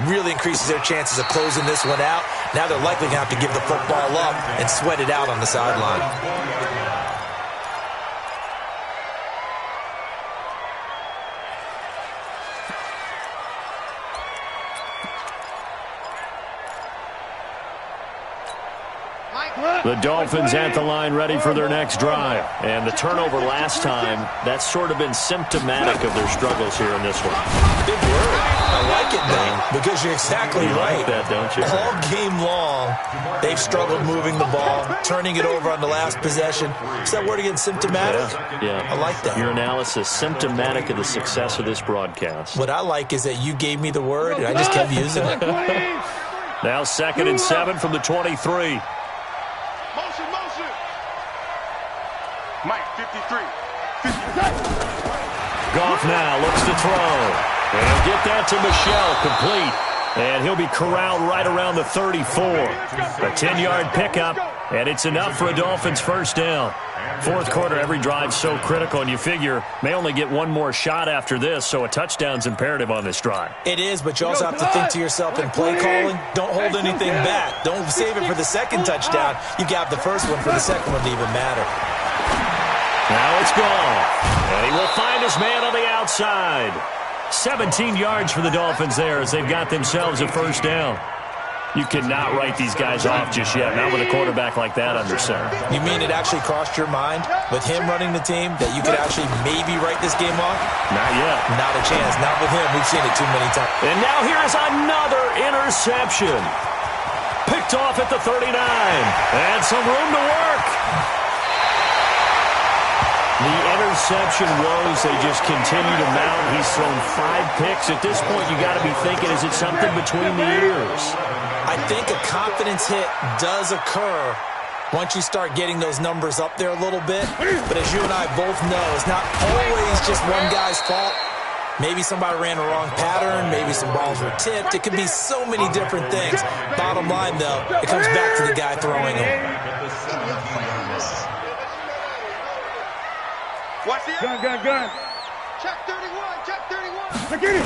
really increases their chances of closing this one out. Now they're likely going to have to give the football up and sweat it out on the sideline. The Dolphins at the line ready for their next drive. And the turnover last time, that's sort of been symptomatic of their struggles here in this one. Big word. I like it, though, because you're exactly right. Like that, don't you? All game long, they've struggled moving the ball, turning it over on the last possession. Is that word again, symptomatic? Yeah. I like that. Your analysis, symptomatic of the success of this broadcast. What I like is that you gave me the word, and I just kept using it. Now 2nd and 7 from the 23. Motion. Mike, 53. Goff now looks to throw. And he'll get that to Michel, complete. And he'll be corralled right around the 34. A 10-yard pickup, and it's enough for a Dolphins first down. Fourth quarter, every drive's so critical, and you figure may only get one more shot after this, so a touchdown's imperative on this drive. It is, but you also have to think to yourself in play calling, don't hold anything back. Don't save it for the second touchdown. You got the first one for the second one to even matter. Now it's gone, and he will find his man on the outside. 17 yards for the Dolphins there as they've got themselves a first down. You cannot write these guys off just yet, not with a quarterback like that under center. You mean it actually crossed your mind with him running the team that you could actually maybe write this game off? Not yet. Not a chance. Not with him. We've seen it too many times. And now here is another interception. Picked off at the 39. And some room to work. The interception woes, they just continue to mount. He's thrown 5 picks. At this point, you got to be thinking, is it something between the ears? I think a confidence hit does occur once you start getting those numbers up there a little bit. But as you and I both know, it's not always just one guy's fault. Maybe somebody ran the wrong pattern. Maybe some balls were tipped. It could be so many different things. Bottom line, though, it comes back to the guy throwing them. Watch the gun. Check 31. Get it.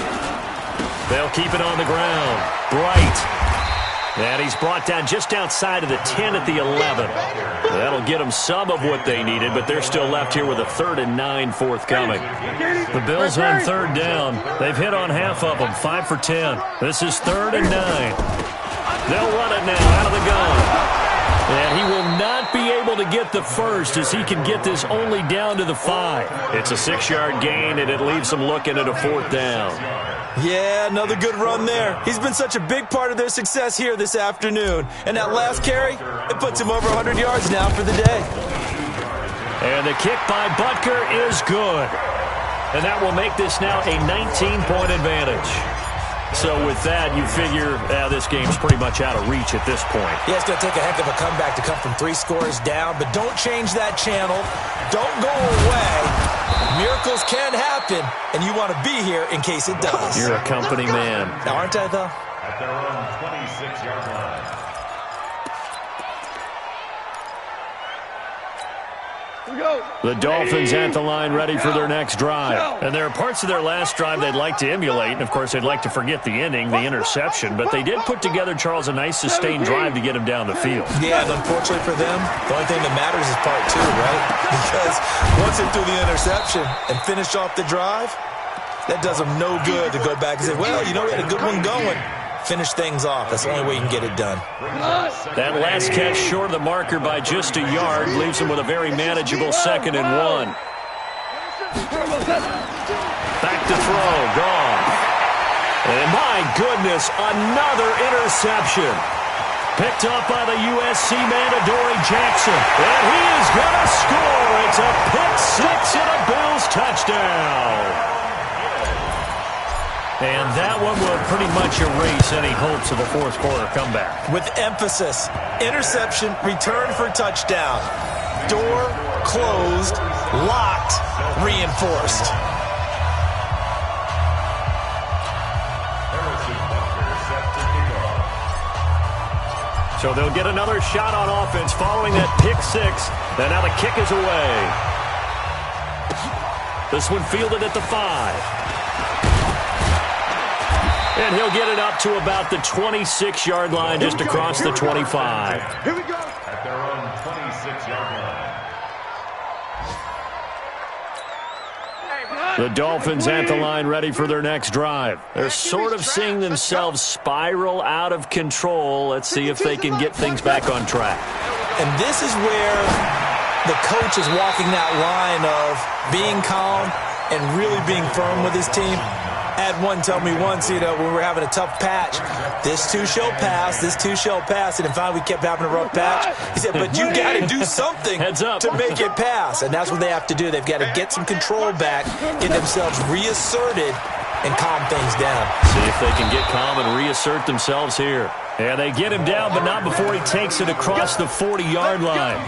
They'll keep it on the ground. Bright. And he's brought down just outside of the 10 at the 11. That'll get them some of what they needed, but they're still left here with a 3rd and 9 forthcoming. The Bills on 3rd down. They've hit on half of them, 5 for 10. This is 3rd and 9. They'll run it now out of the gun. And he will not be able to get the first as he can get this only down to the 5. It's a 6-yard gain, and it leaves them looking at a 4th down. Yeah, another good run there. He's been such a big part of their success here this afternoon. And that last carry, it puts him over 100 yards now for the day. And the kick by Butker is good. And that will make this now a 19-point advantage. So with that, you figure this game's pretty much out of reach at this point. Yeah, it's going to take a heck of a comeback to come from 3 scores down, but don't change that channel. Don't go away. Miracles can happen, and you want to be here in case it does. You're a company man. Now, aren't I, though? At their own 26-yard line. The Dolphins at the line ready for their next drive. And there are parts of their last drive they'd like to emulate. And, of course, they'd like to forget the ending, the interception. But they did put together, Charles, a nice sustained drive to get him down the field. Yeah, and unfortunately for them, the only thing that matters is part 2, right? Because once they threw the interception and finished off the drive, that does them no good to go back and say, well, you know, we had a good one going. finish things off. That's the only way you can get it done. That last catch short of the marker by just a yard leaves him with a very manageable 2nd and 1. Back to throw, gone. And my goodness, another interception. Picked up by the USC man, Adoree Jackson. And he is going to score. It's a pick six and a Bills touchdown. And that one will pretty much erase any hopes of a fourth quarter comeback. With emphasis, interception, return for touchdown. Door closed, locked, reinforced. So they'll get another shot on offense following that pick six. And now the kick is away. This one fielded at the 5. And he'll get it up to about the 26-yard line, just across the 25. Here we go. At their own 26-yard line. The Dolphins at the line ready for their next drive. They're sort of seeing themselves spiral out of control. Let's see if they can get things back on track. And this is where the coach is walking that line of being calm and really being firm with his team. I had one tell me once, when we were having a tough patch, this too shall pass, this too shall pass. And finally we kept having a rough patch. He said, but you got to do something to make it pass. And that's what they have to do. They've got to get some control back, get themselves reasserted, and calm things down. See if they can get calm and reassert themselves here. And they get him down, but not before he takes it across the 40-yard line.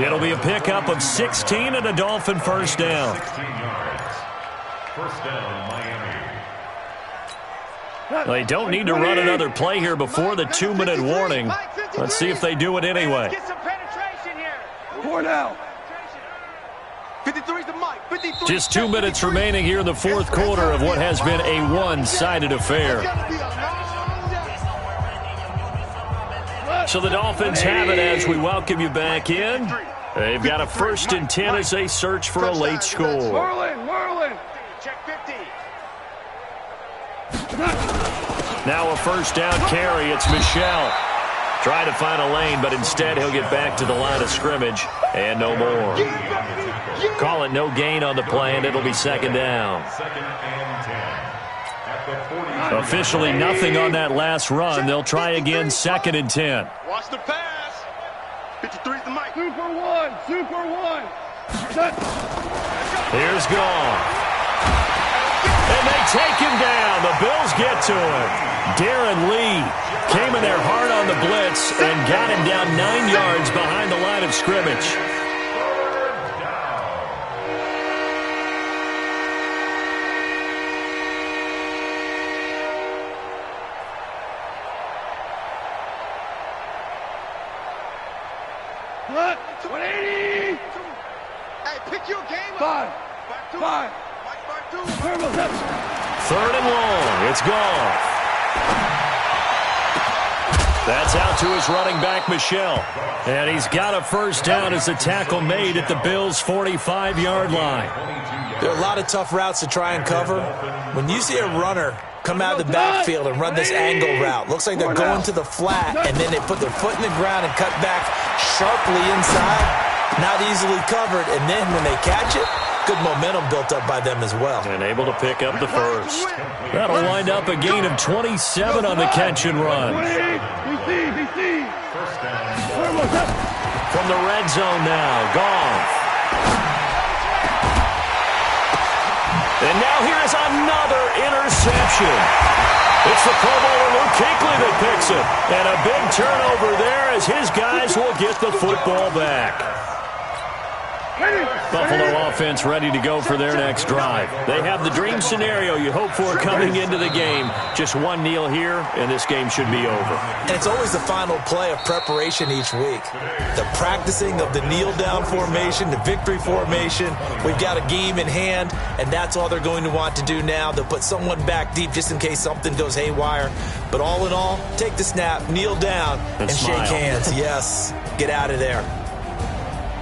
It'll be a pickup of 16 and a Dolphin first down. 16 yards. First down, Miami. They don't need to run another play here before the 2-minute warning. Let's see if they do it anyway. Get some penetration here. 4 now. 53's the mic. 53. Just 2 minutes remaining here in the fourth quarter of what has been a one-sided affair. So the Dolphins have it as we welcome you back in. They've got a 1st and 10 as they search for a late score. Merlin. Check 50. Now a first down carry. It's Michel. Trying to find a lane, but instead he'll get back to the line of scrimmage. And no more. Call it no gain on the play, and it'll be 2nd down. 2nd and 10. At the 40. Officially nothing on that last run. They'll try again 2nd and 10. Watch the pass. 53's the mic. Super one. Here's gone. And they take him down. The Bills get to him. Darren Lee came in there hard on the blitz and got him down 9 yards behind the line of scrimmage. What? 180. Hey, pick your game up. 5. 3rd and long. It's gone. That's out to his running back, Michel. And he's got a first down as the tackle made at the Bills' 45-yard line. There are a lot of tough routes to try and cover. When you see a runner come out of the backfield and run this angle route, looks like they're going to the flat, and then they put their foot in the ground and cut back sharply inside, not easily covered, and then when they catch it, good momentum built up by them as well. And able to pick up the first. That'll wind up a gain of 27 on the catch and run. From the red zone now, Goff. And now here's another interception. It's the Pro Bowler Luke Kuechly that picks it. And a big turnover there as his guys will get the football back. Buffalo offense ready to go for their next drive. They have the dream scenario you hope for coming into the game. Just one kneel here, and this game should be over. And it's always the final play of preparation each week. The practicing of the kneel-down formation, the victory formation. We've got a game in hand, and that's all they're going to want to do now. They'll put someone back deep just in case something goes haywire. But all in all, take the snap, kneel down, and shake hands. Yes, get out of there.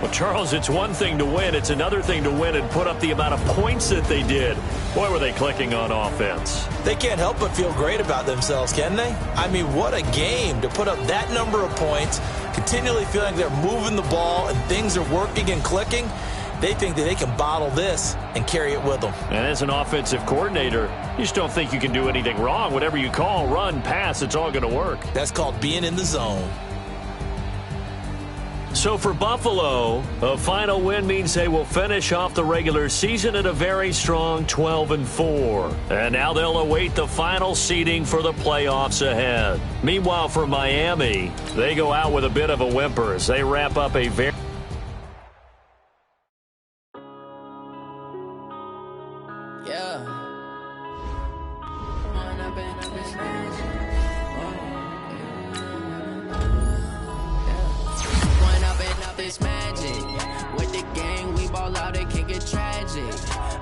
Well, Charles, it's one thing to win. It's another thing to win and put up the amount of points that they did. Boy, were they clicking on offense. They can't help but feel great about themselves, can they? I mean, what a game to put up that number of points, continually feeling they're moving the ball and things are working and clicking. They think that they can bottle this and carry it with them. And as an offensive coordinator, you just don't think you can do anything wrong. Whatever you call, run, pass, it's all going to work. That's called being in the zone. So for Buffalo, a final win means they will finish off the regular season at a very strong 12-4. And now they'll await the final seeding for the playoffs ahead. Meanwhile, for Miami, they go out with a bit of a whimper as they wrap up a very... This magic with the gang, we ball out, it can get tragic.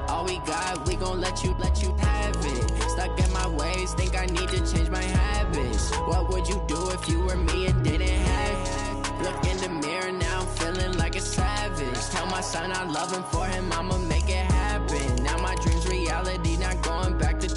All we got, we gon' let you have it. Stuck in my ways, think I need to change my habits. What would you do if you were me and didn't have it? Look in the mirror now, I'm feeling like a savage. Tell my son I love him, for him I'ma make it happen. Now my dream's reality, not going back to.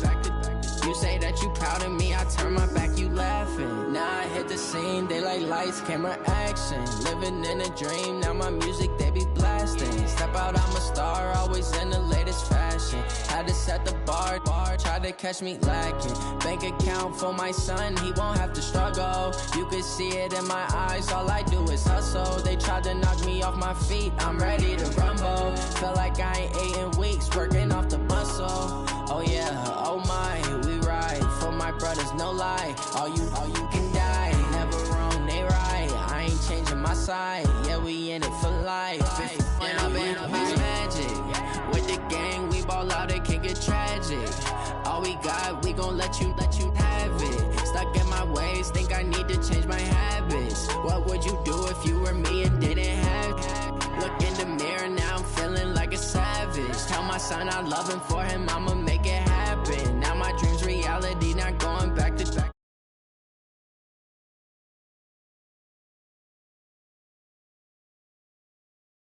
You say that you proud of me, I turn my back, you laughing. Now I hit the scene, they like lights, camera, action. Living in a dream, now my music, they be blasting. Step out, I'm a star, always in the latest fashion. Had to set the bar, try to catch me lacking. Bank account for my son, he won't have to struggle. You can see it in my eyes, all I do is hustle. They tried to knock me off my feet, I'm ready to rumble. Feel like I ain't ate in weeks, working off the muscle. Oh yeah, oh my, we ride for my brothers, no lie. All you can die, never wrong, they right. I ain't changing my side, yeah, we in it for life. When I've been magic with the gang, we ball out, it can get tragic. All we got, we gon' let you have it. Stuck in my ways, think I need to change my habits. What would you do if you were me and didn't have it? Look in the mirror now, I'm feeling like a savage. Tell my son I love him, for him I'ma make it happen. Now my dream's reality, not going back to back.